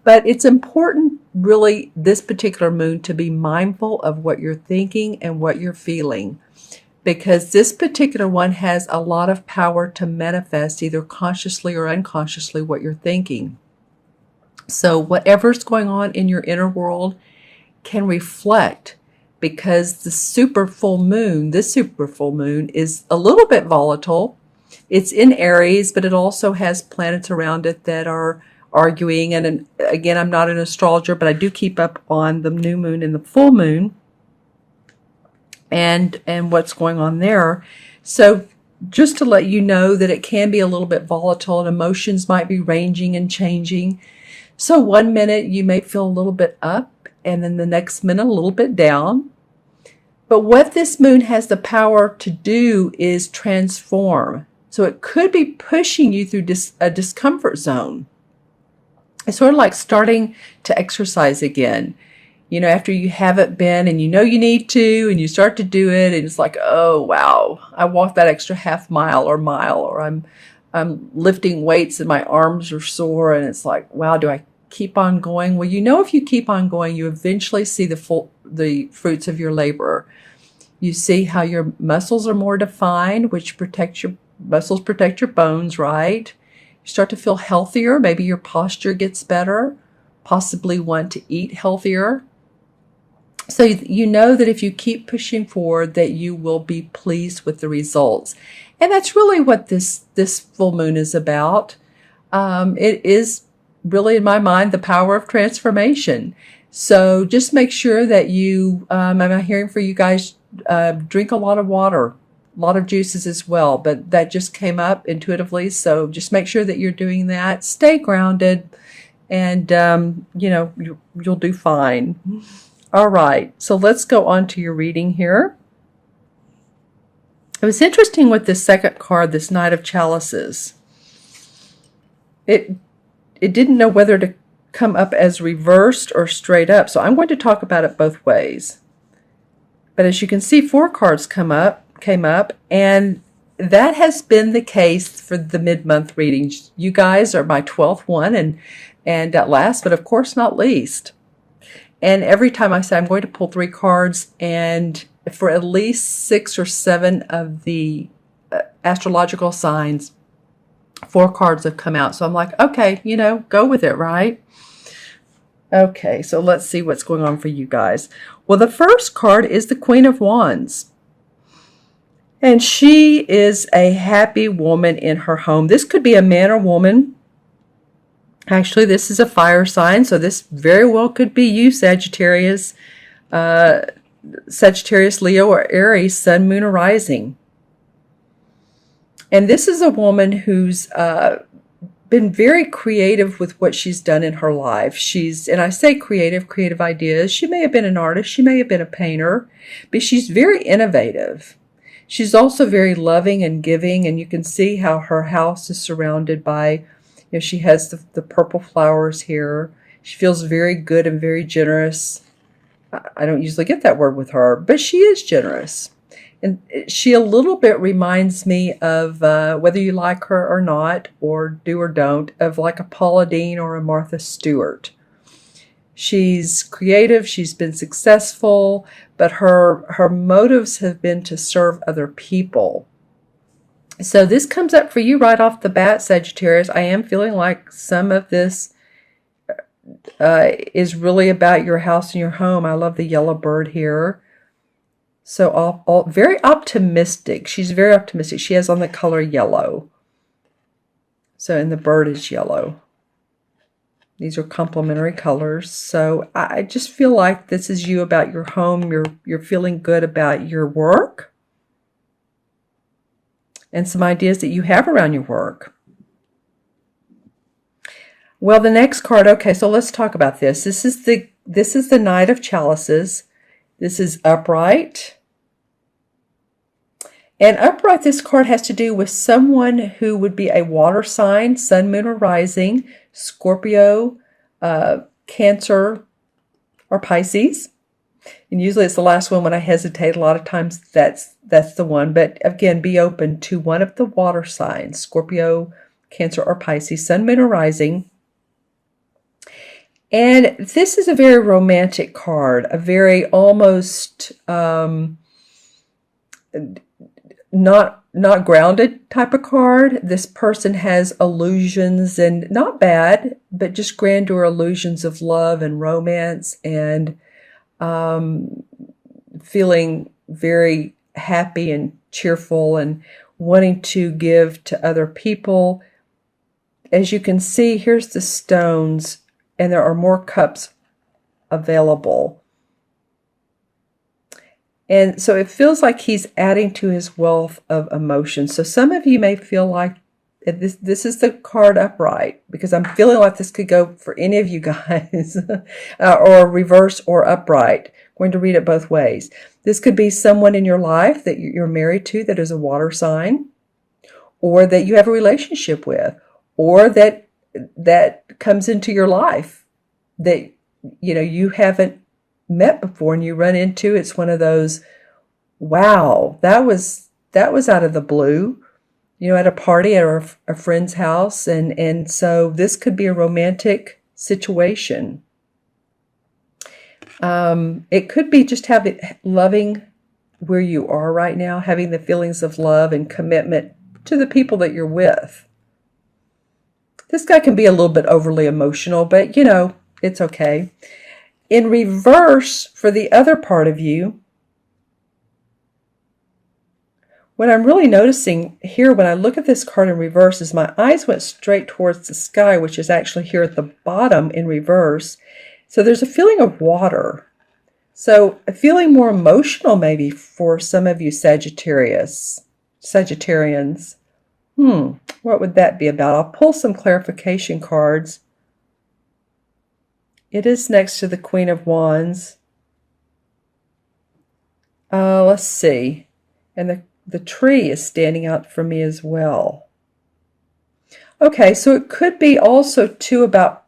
But it's important, really, this particular moon to be mindful of what you're thinking and what you're feeling, because this particular one has a lot of power to manifest either consciously or unconsciously what you're thinking. So whatever's going on in your inner world can reflect, because this super full moon is a little bit volatile. It's in Aries, but it also has planets around it that are arguing. And again, I'm not an astrologer, but I do keep up on the new moon and the full moon and what's going on there. So just to let you know that it can be a little bit volatile and emotions might be ranging and changing. So one minute you may feel a little bit up, and then the next minute a little bit down. But what this moon has the power to do is transform. So it could be pushing you through a discomfort zone. It's sort of like starting to exercise again. You know, after you haven't been and you know you need to, and you start to do it, and it's like, oh, wow, I walked that extra half mile, or I'm lifting weights and my arms are sore, and it's like, wow, do I keep on going? Well, you know, if you keep on going, you eventually see the fruits of your labor. You see how your muscles are more defined, which muscles protect your bones, right? You start to feel healthier. Maybe your posture gets better, possibly want to eat healthier. So you know that if you keep pushing forward, that you will be pleased with the results. And that's really what this full moon is about. It is really, in my mind, the power of transformation. So just make sure that you, I'm hearing for you guys, drink a lot of water, a lot of juices as well. But that just came up intuitively. So just make sure that you're doing that. Stay grounded, and, you know, you'll do fine. All right. So let's go on to your reading here. It was interesting with this second card, this Knight of Chalices. It didn't know whether to come up as reversed or straight up. So I'm going to talk about it both ways. But as you can see, 4 cards came up, and that has been the case for the mid-month readings. You guys are my 12th one, and at last, but of course not least. And every time I say I'm going to pull 3 cards, and for at least 6 or 7 of the astrological signs, 4 cards have come out. So I'm like, okay, you know, go with it, right? Okay, so let's see what's going on for you guys. Well, the first card is the Queen of Wands. And she is a happy woman in her home. This could be a man or woman. Actually, this is a fire sign, so this very well could be you, Sagittarius, Leo, or Aries, Sun, Moon, or Rising. And this is a woman who's been very creative with what she's done in her life. And I say creative ideas. She may have been an artist. She may have been a painter, but she's very innovative. She's also very loving and giving, and you can see how her house is surrounded by, you know, she has the purple flowers here. She feels very good and very generous. I don't usually get that word with her, but she is generous. And she a little bit reminds me of, whether you like her or not, or do or don't, of like a Paula Deen or a Martha Stewart. She's creative, she's been successful, but her motives have been to serve other people. So this comes up for you right off the bat, Sagittarius. I am feeling like some of this is really about your house and your home. I love the yellow bird here. So all very optimistic. She's very optimistic. She has on the color yellow. So, and the bird is yellow. These are complementary colors. So I just feel like this is you about your home. You're feeling good about your work and some ideas that you have around your work. Well, the next card, okay, so let's talk about this. This is the Knight of Chalices. This is upright. And upright, this card has to do with someone who would be a water sign, Sun, Moon, or Rising, Scorpio, Cancer, or Pisces. And usually it's the last one when I hesitate. A lot of times that's the one. But again, be open to one of the water signs, Scorpio, Cancer, or Pisces, Sun, Moon, or Rising. And this is a very romantic card, a very almost not grounded type of card. This person has illusions, and not bad, but just grandeur illusions of love and romance, and feeling very happy and cheerful and wanting to give to other people. As you can see, here's the stones, and there are more cups available. And so it feels like he's adding to his wealth of emotion. So some of you may feel like this is the card upright, because I'm feeling like this could go for any of you guys, or reverse or upright. I'm going to read it both ways. This could be someone in your life that you're married to that is a water sign, or that you have a relationship with, or that comes into your life that you haven't met before, and you run into. It's one of those, wow, that was out of the blue, at a party at a friend's house, and so this could be a romantic situation. It could be just loving where you are right now, having the feelings of love and commitment to the people that you're with. This guy can be a little bit overly emotional, but it's okay. In reverse, for the other part of you, what I'm really noticing here when I look at this card in reverse is my eyes went straight towards the sky, which is actually here at the bottom in reverse. So there's a feeling of water. So a feeling more emotional maybe for some of you Sagittarians. What would that be about? I'll pull some clarification cards. It is next to the Queen of Wands. Let's see. And the tree is standing out for me as well. Okay, so it could be also too about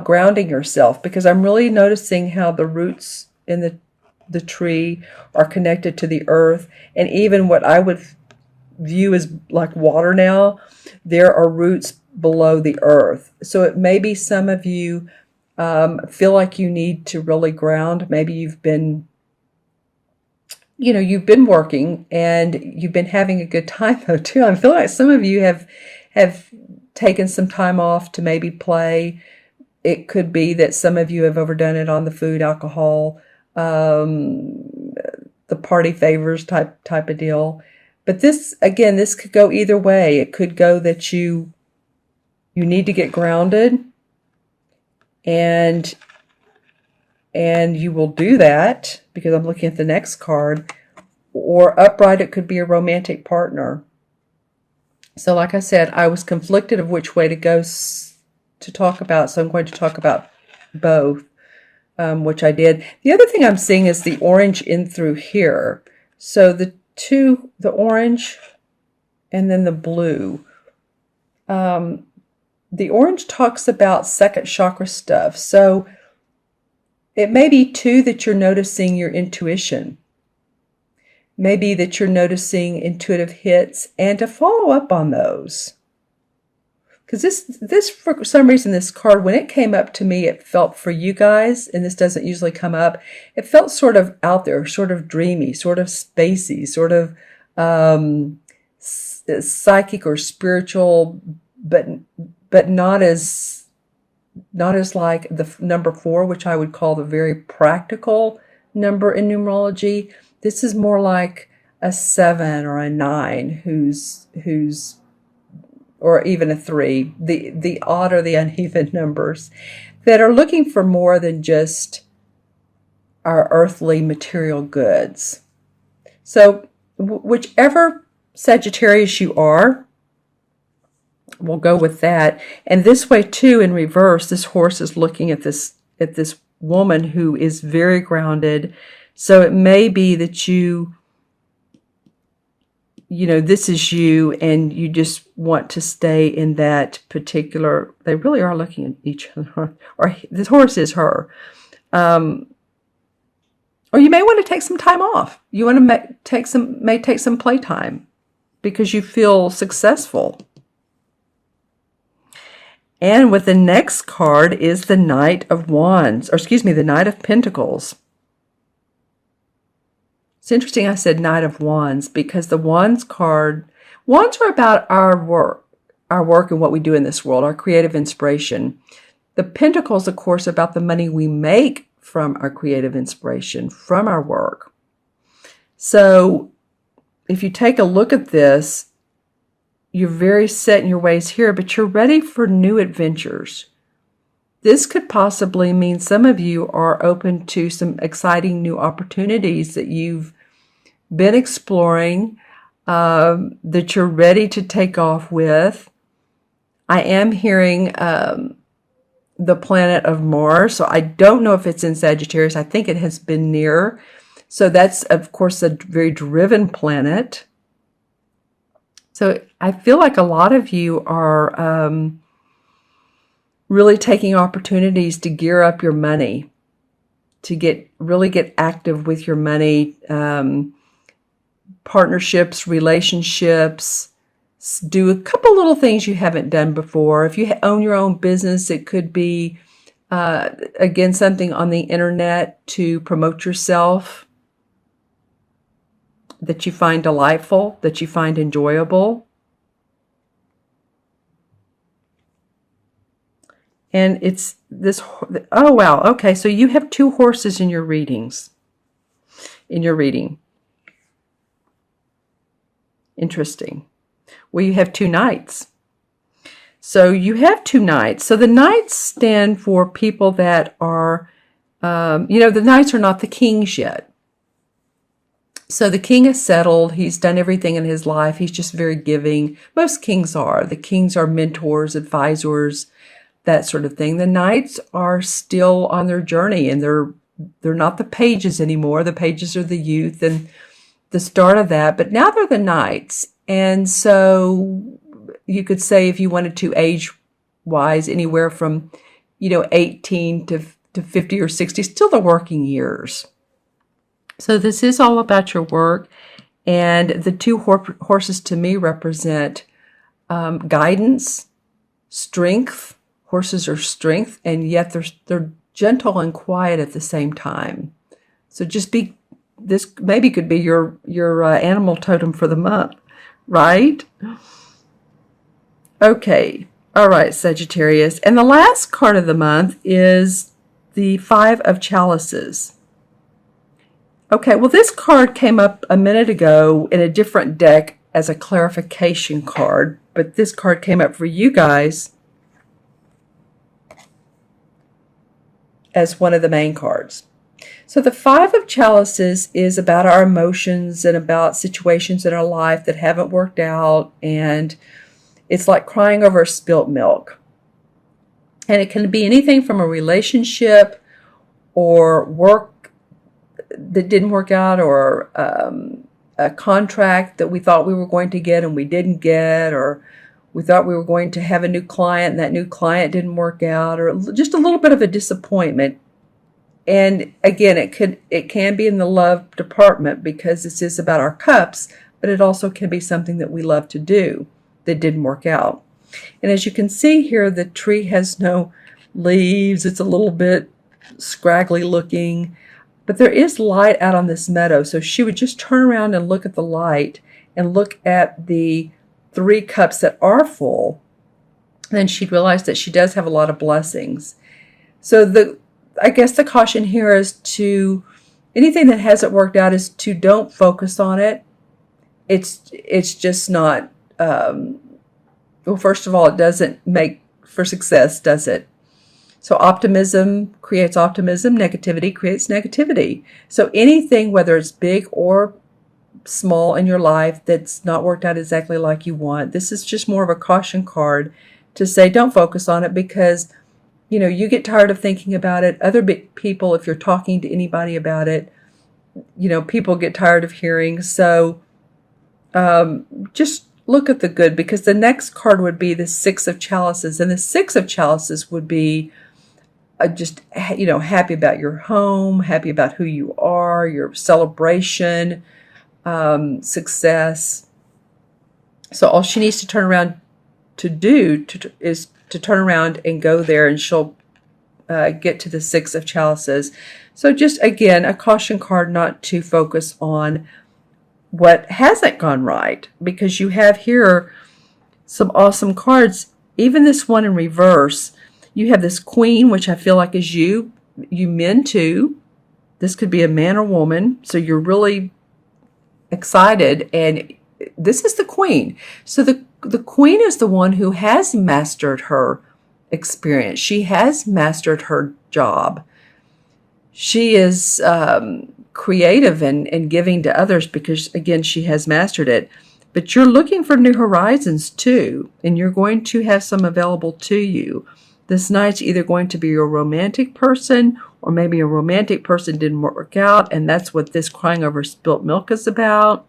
grounding yourself, because I'm really noticing how the roots in the tree are connected to the earth, and even what I would view as like water now, there are roots below the earth. So it may be some of you feel like you need to really ground. Maybe you've been working and you've been having a good time though too. I feel like some of you have taken some time off to maybe play. It could be that some of you have overdone it on the food, alcohol, the party favors type of deal. But this could go either way. It could go that you need to get grounded, and you will do that, because I'm looking at the next card. Or upright, it could be a romantic partner. So like I said, I was conflicted of which way to go to talk about, so I'm going to talk about both, which I did. The other thing I'm seeing is the orange in through here. So the orange and then the blue. The orange talks about second chakra stuff. So it may be too that you're noticing your intuition. Maybe that you're noticing intuitive hits, and to follow up on those. Because this for some reason, this card, when it came up to me, it felt for you guys, and this doesn't usually come up, it felt sort of out there, sort of dreamy, sort of spacey, sort of psychic or spiritual, but not as like the number 4, which I would call the very practical number in numerology. This is more like a 7 or a 9 who's or even a 3, the odd or the uneven numbers that are looking for more than just our earthly material goods. So whichever Sagittarius you are, we'll go with that. And this way too, in reverse, this horse is looking at this woman who is very grounded. So it may be that this is you, and you just want to stay in that particular, they really are looking at each other, or this horse is her. Or you may want to take some time off. You want to take some playtime because you feel successful. And with the next card is the Knight of Wands, or excuse me, the Knight of Pentacles. It's interesting I said Knight of Wands because the Wands card, Wands are about our work and what we do in this world, our creative inspiration. The Pentacles, of course, are about the money we make from our creative inspiration, from our work. So if you take a look at this, you're very set in your ways here, but you're ready for new adventures. This could possibly mean some of you are open to some exciting new opportunities that you've been exploring, that you're ready to take off with. I am hearing the planet of Mars, so I don't know if it's in Sagittarius. I think it has been near. So that's, of course, a very driven planet. So I feel like a lot of you are really taking opportunities to gear up your money, to really get active with your money, partnerships, relationships, do a couple little things you haven't done before. If you own your own business, it could be, again, something on the internet to promote yourself that you find delightful, that you find enjoyable. And it's this, oh wow, okay, so you have 2 horses in your readings, in your reading. Interesting. Well, you have 2 knights. So you have 2 knights. So the knights stand for people that are, the knights are not the kings yet. So the king is settled. He's done everything in his life. He's just very giving. Most kings are. The kings are mentors, advisors, that sort of thing. The knights are still on their journey, and they're not the pages anymore. The pages are the youth and the start of that. But now they're the knights. And so you could say, if you wanted to age-wise, anywhere from, 18 to 50 or 60, still the working years. So this is all about your work, and the 2 horses to me represent guidance, strength. Horses are strength, and yet they're gentle and quiet at the same time. So this maybe could be your animal totem for the month, right? Okay, all right, Sagittarius. And the last card of the month is the 5 of Chalices. Okay, well, this card came up a minute ago in a different deck as a clarification card, but this card came up for you guys as one of the main cards. So the 5 of Chalices is about our emotions and about situations in our life that haven't worked out, and it's like crying over spilt milk. And it can be anything from a relationship or work that didn't work out, or a contract that we thought we were going to get and we didn't get, or we thought we were going to have a new client and that new client didn't work out, or just a little bit of a disappointment. And again, it can be in the love department because this is about our cups, but it also can be something that we love to do that didn't work out. And as you can see here, the tree has no leaves. It's a little bit scraggly looking. But there is light out on this meadow, so she would just turn around and look at the light and look at the 3 cups that are full. Then she'd realize that she does have a lot of blessings. So I guess the caution here is to, anything that hasn't worked out is to don't focus on it. It's just not, well, first of all, it doesn't make for success, does it? So optimism creates optimism, negativity creates negativity. So anything, whether it's big or small in your life that's not worked out exactly like you want, this is just more of a caution card to say don't focus on it, because you get tired of thinking about it. Other people, if you're talking to anybody about it, people get tired of hearing. So just look at the good, because the next card would be the 6 of Chalices, and the 6 of Chalices would be just, happy about your home, happy about who you are, your celebration, success. So all she needs to turn around to do is to turn around and go there, and she'll get to the Six of Chalices. So just, again, a caution card not to focus on what hasn't gone right, because you have here some awesome cards. Even this one in reverse, you have this Queen, which I feel like is you men too. This could be a man or woman. So you're really excited, and this is the Queen. So the Queen is the one who has mastered her experience. She has mastered her job. She is creative and giving to others because, again, she has mastered it. But you're looking for new horizons too, and you're going to have some available to you. This Knight's either going to be a romantic person, or maybe a romantic person didn't work out, and that's what this crying over spilt milk is about.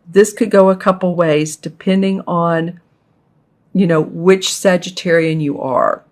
This could go a couple ways depending on, which Sagittarian you are.